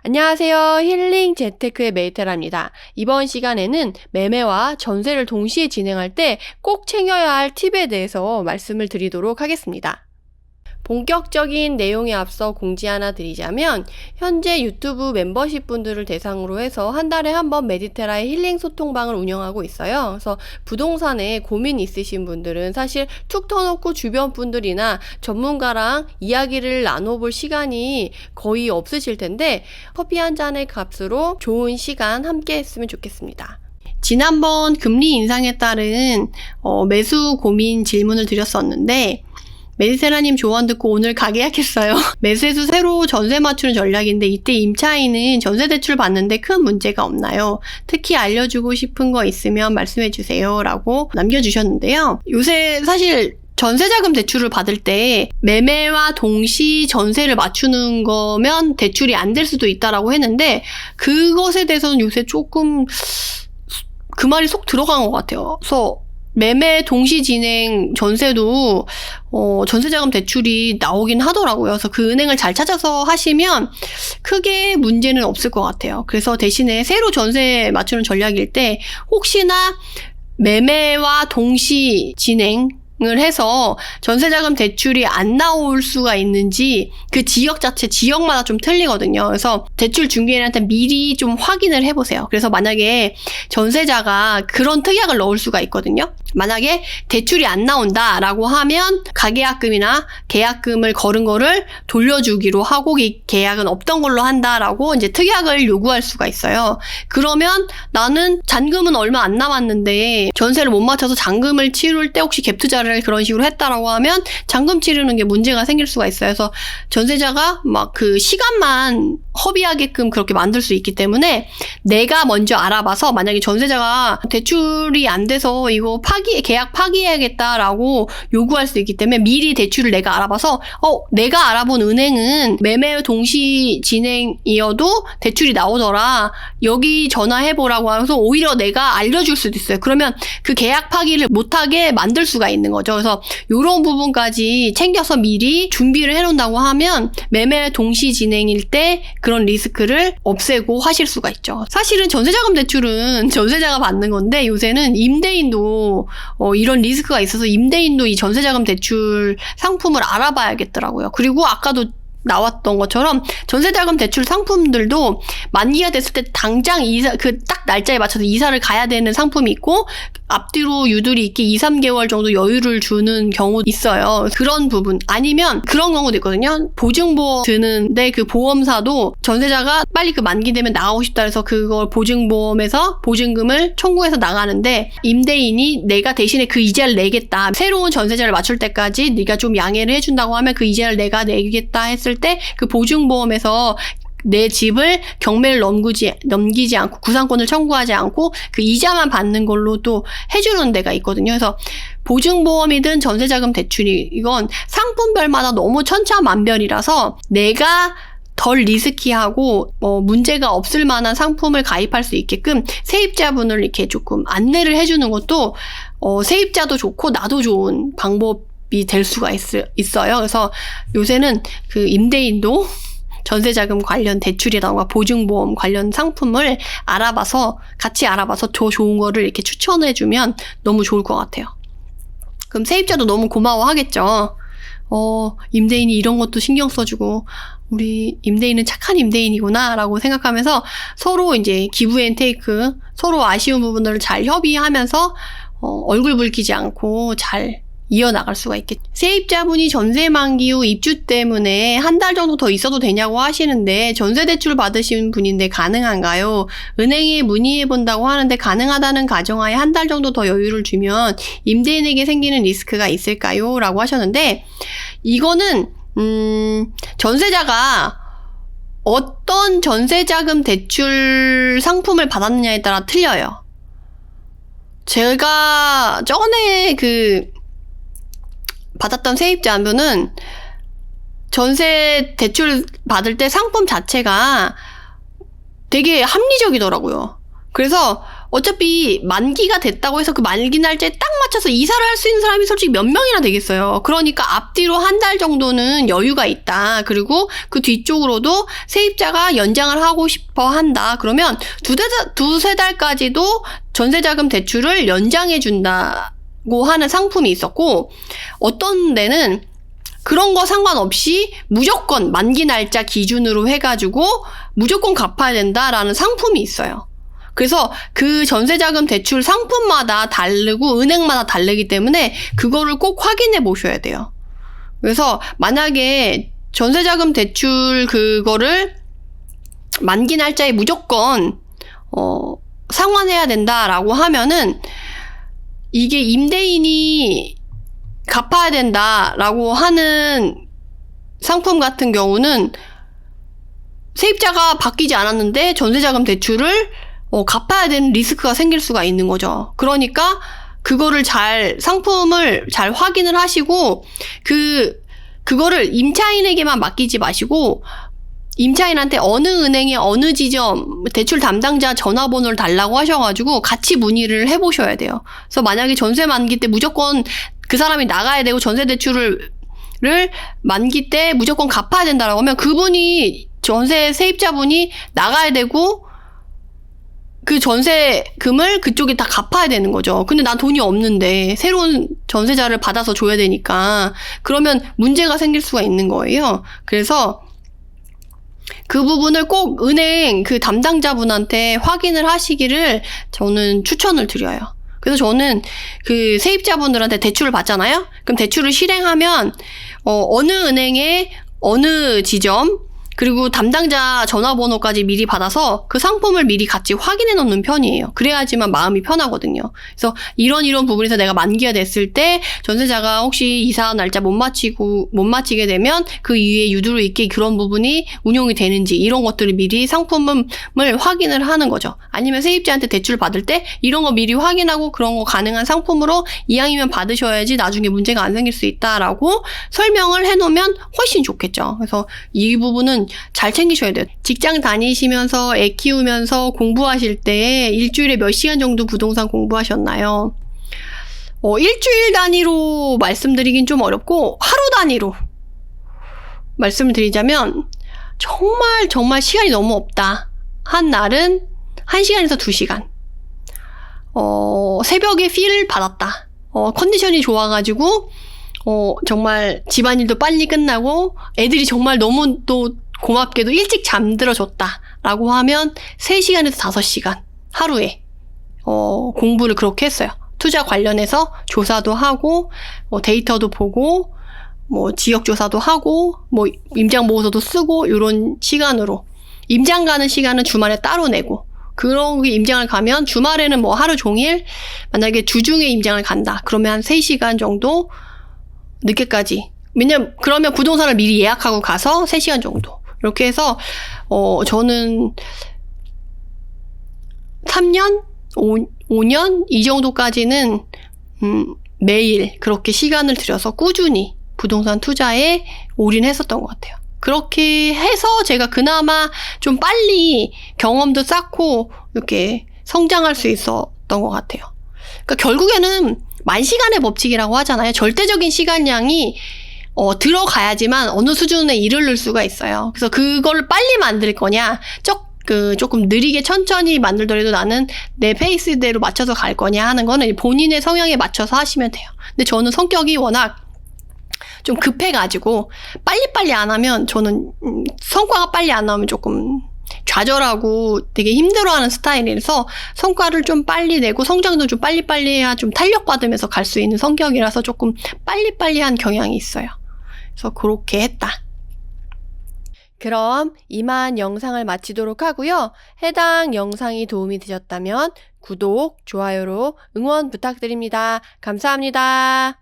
안녕하세요. 힐링 재테크의 메이테라입니다. 이번 시간에는 매매와 전세를 동시에 진행할 때 꼭 챙겨야 할 팁에 대해서 말씀을 드리도록 하겠습니다. 본격적인 내용에 앞서 공지 하나 드리자면 현재 유튜브 멤버십 분들을 대상으로 해서 한 달에 한 번 메디테라의 힐링 소통방을 운영하고 있어요. 그래서 부동산에 고민 있으신 분들은 사실 툭 터놓고 주변 분들이나 전문가랑 이야기를 나눠볼 시간이 거의 없으실 텐데 커피 한 잔의 값으로 좋은 시간 함께 했으면 좋겠습니다. 지난번 금리 인상에 따른 매수 고민 질문을 드렸었는데 메디테라님 조언 듣고 오늘 가게 예약했어요. 매수해서 새로 전세 맞추는 전략인데 이때 임차인은 전세 대출 받는데 큰 문제가 없나요? 특히 알려주고 싶은 거 있으면 말씀해주세요 라고 남겨주셨는데요. 요새 사실 전세자금 대출을 받을 때 매매와 동시 전세를 맞추는 거면 대출이 안 될 수도 있다라고 했는데 그것에 대해서는 요새 조금 그 말이 속 들어간 것 같아요. 그래서 매매 동시 진행 전세도 전세자금 대출이 나오긴 하더라고요. 그래서 그 은행을 잘 찾아서 하시면 크게 문제는 없을 것 같아요. 그래서 대신에 새로 전세 맞추는 전략일 때 혹시나 매매와 동시 진행을 해서 전세자금 대출이 안 나올 수가 있는지 그 지역 자체 지역마다 좀 틀리거든요. 그래서 대출 중개인한테 미리 좀 확인을 해보세요. 그래서 만약에 전세자가 그런 특약을 넣을 수가 있거든요. 만약에 대출이 안 나온다라고 하면 가계약금이나 계약금을 걸은 거를 돌려주기로 하고 이 계약은 없던 걸로 한다라고 이제 특약을 요구할 수가 있어요. 그러면 나는 잔금은 얼마 안 남았는데 전세를 못 맞춰서 잔금을 치를 때 혹시 갭 투자를 그런 식으로 했다라고 하면 잔금 치르는 게 문제가 생길 수가 있어요. 그래서 전세자가 막 그 시간만 허비하게끔 그렇게 만들 수 있기 때문에 내가 먼저 알아봐서 만약에 전세자가 대출이 안 돼서 이거 계약 파기해야겠다라고 요구할 수 있기 때문에 미리 대출을 내가 알아봐서 내가 알아본 은행은 매매 동시 진행이어도 대출이 나오더라. 여기 전화해보라고 하면서 오히려 내가 알려줄 수도 있어요. 그러면 그 계약 파기를 못하게 만들 수가 있는 거죠. 그래서 이런 부분까지 챙겨서 미리 준비를 해놓는다고 하면 매매 동시 진행일 때 그런 리스크를 없애고 하실 수가 있죠. 사실은 전세자금 대출은 전세자가 받는 건데 요새는 임대인도 이런 리스크가 있어서 임대인도 이 전세자금 대출 상품을 알아봐야겠더라고요. 그리고 아까도 나왔던 것처럼 전세자금 대출 상품들도 만기가 됐을 때 당장 그 딱 날짜에 맞춰서 이사를 가야 되는 상품이 있고 앞뒤로 유들이 있게 2-3개월 정도 여유를 주는 경우도 있어요. 그런 부분 아니면 그런 경우도 있거든요. 보증보험 드는데 그 보험사도 전세자가 빨리 그 만기되면 나가고 싶다 해서 그걸 보증보험에서 보증금을 청구해서 나가는데 임대인이 내가 대신에 그 이자를 내겠다. 새로운 전세자를 맞출 때까지 네가 좀 양해를 해준다고 하면 그 이자를 내가 내겠다 했을 때 그 보증보험에서 내 집을 경매를 넘기지 않고 구상권을 청구하지 않고 그 이자만 받는 걸로 또 해주는 데가 있거든요. 그래서 보증보험이든 전세자금 대출이 이건 상품별마다 너무 천차만별이라서 내가 덜 리스키하고 문제가 없을 만한 상품을 가입할 수 있게끔 세입자분을 이렇게 조금 안내를 해주는 것도 세입자도 좋고 나도 좋은 방법이 될 수가 있어요. 그래서 요새는 그 임대인도 전세자금 관련 대출이라던가 보증보험 관련 상품을 같이 알아봐서 더 좋은 거를 이렇게 추천해주면 너무 좋을 것 같아요. 그럼 세입자도 너무 고마워하겠죠. 임대인이 이런 것도 신경 써주고 우리 임대인은 착한 임대인이구나 라고 생각하면서 서로 이제 기브 앤 테이크 서로 아쉬운 부분들을 잘 협의하면서 얼굴 붉히지 않고 잘 이어나갈 수가 있겠죠. 세입자분이 전세 만기 후 입주 때문에 한 달 정도 더 있어도 되냐고 하시는데 전세 대출 받으신 분인데 가능한가요? 은행에 문의해 본다고 하는데 가능하다는 가정하에 한 달 정도 더 여유를 주면 임대인에게 생기는 리스크가 있을까요? 라고 하셨는데 이거는 전세자가 어떤 전세자금 대출 상품을 받았느냐에 따라 틀려요. 제가 전에 받았던 세입자 한 분은 전세 대출 받을 때 상품 자체가 되게 합리적이더라고요. 그래서 어차피 만기가 됐다고 해서 그 만기 날짜에 딱 맞춰서 이사를 할 수 있는 사람이 솔직히 몇 명이나 되겠어요. 그러니까 앞뒤로 한 달 정도는 여유가 있다. 그리고 그 뒤쪽으로도 세입자가 연장을 하고 싶어 한다. 그러면 두세 달까지도 전세자금 대출을 연장해 준다고 하는 상품이 있었고, 어떤 데는 그런 거 상관없이 무조건 만기 날짜 기준으로 해가지고 무조건 갚아야 된다라는 상품이 있어요. 그래서 그 전세자금 대출 상품마다 다르고 은행마다 다르기 때문에 그거를 꼭 확인해 보셔야 돼요. 그래서 만약에 전세자금 대출 그거를 만기 날짜에 무조건 상환해야 된다라고 하면은 이게 임대인이 갚아야 된다라고 하는 상품 같은 경우는 세입자가 바뀌지 않았는데 전세자금 대출을 갚아야 되는 리스크가 생길 수가 있는 거죠. 그러니까 그거를 상품을 잘 확인을 하시고 그거를 임차인에게만 맡기지 마시고 임차인한테 어느 은행에 어느 지점 대출 담당자 전화번호를 달라고 하셔가지고 같이 문의를 해보셔야 돼요. 그래서 만약에 전세 만기 때 무조건 그 사람이 나가야 되고 전세 대출을 만기 때 무조건 갚아야 된다라고 하면 그분이 전세 세입자분이 나가야 되고 그 전세금을 그쪽이 다 갚아야 되는 거죠. 근데 난 돈이 없는데 새로운 전세자를 받아서 줘야 되니까 그러면 문제가 생길 수가 있는 거예요. 그래서 그 부분을 꼭 은행 그 담당자분한테 확인을 하시기를 저는 추천을 드려요. 그래서 저는 그 세입자분들한테 대출을 받잖아요. 그럼 대출을 실행하면 어느 은행에 어느 지점 그리고 담당자 전화번호까지 미리 받아서 그 상품을 미리 같이 확인해 놓는 편이에요. 그래야지만 마음이 편하거든요. 그래서 이런 부분에서 내가 만기가 됐을 때 전세자가 혹시 이사 날짜 못 마치게 되면 그 이후에 유두로 있게 그런 부분이 운용이 되는지 이런 것들을 미리 상품을 확인을 하는 거죠. 아니면 세입자한테 대출 받을 때 이런 거 미리 확인하고 그런 거 가능한 상품으로 이왕이면 받으셔야지 나중에 문제가 안 생길 수 있다라고 설명을 해놓으면 훨씬 좋겠죠. 그래서 이 부분은 잘 챙기셔야 돼요. 직장 다니시면서 애 키우면서 공부하실 때 일주일에 몇 시간 정도 부동산 공부하셨나요? 일주일 단위로 말씀드리긴 좀 어렵고 하루 단위로 말씀을 드리자면 정말 시간이 너무 없다. 한 날은 1시간에서 2시간. 새벽에 필을 받았다. 컨디션이 좋아가지고 정말 집안일도 빨리 끝나고 애들이 정말 너무 또 고맙게도 일찍 잠들어줬다 라고 하면 3시간에서 5시간 하루에 공부를 그렇게 했어요. 투자 관련해서 조사도 하고 데이터도 보고 지역조사도 하고 임장보고서도 쓰고 이런 시간으로 임장 가는 시간은 주말에 따로 내고 그런 임장을 가면 주말에는 하루 종일 만약에 주중에 임장을 간다 그러면 한 3시간 정도 늦게까지 왜냐면 그러면 부동산을 미리 예약하고 가서 3시간 정도 이렇게 해서 저는 3년? 5년? 이 정도까지는 매일 그렇게 시간을 들여서 꾸준히 부동산 투자에 올인했었던 것 같아요. 그렇게 해서 제가 그나마 좀 빨리 경험도 쌓고 이렇게 성장할 수 있었던 것 같아요. 그러니까 결국에는 만시간의 법칙이라고 하잖아요. 절대적인 시간량이 들어가야지만 어느 수준에 이르를 수가 있어요. 그래서 그걸 빨리 만들 거냐, 조금 느리게 천천히 만들더라도 나는 내 페이스대로 맞춰서 갈 거냐 하는 거는 본인의 성향에 맞춰서 하시면 돼요. 근데 저는 성격이 워낙 좀 급해가지고 빨리빨리 안 하면 저는 성과가 빨리 안 나오면 조금 좌절하고 되게 힘들어하는 스타일이라서 성과를 좀 빨리 내고 성장도 좀 빨리빨리 해야 좀 탄력받으면서 갈 수 있는 성격이라서 조금 빨리빨리한 경향이 있어요. 그래서 그렇게 했다. 그럼 이만 영상을 마치도록 하고요. 해당 영상이 도움이 되셨다면 구독, 좋아요로 응원 부탁드립니다. 감사합니다.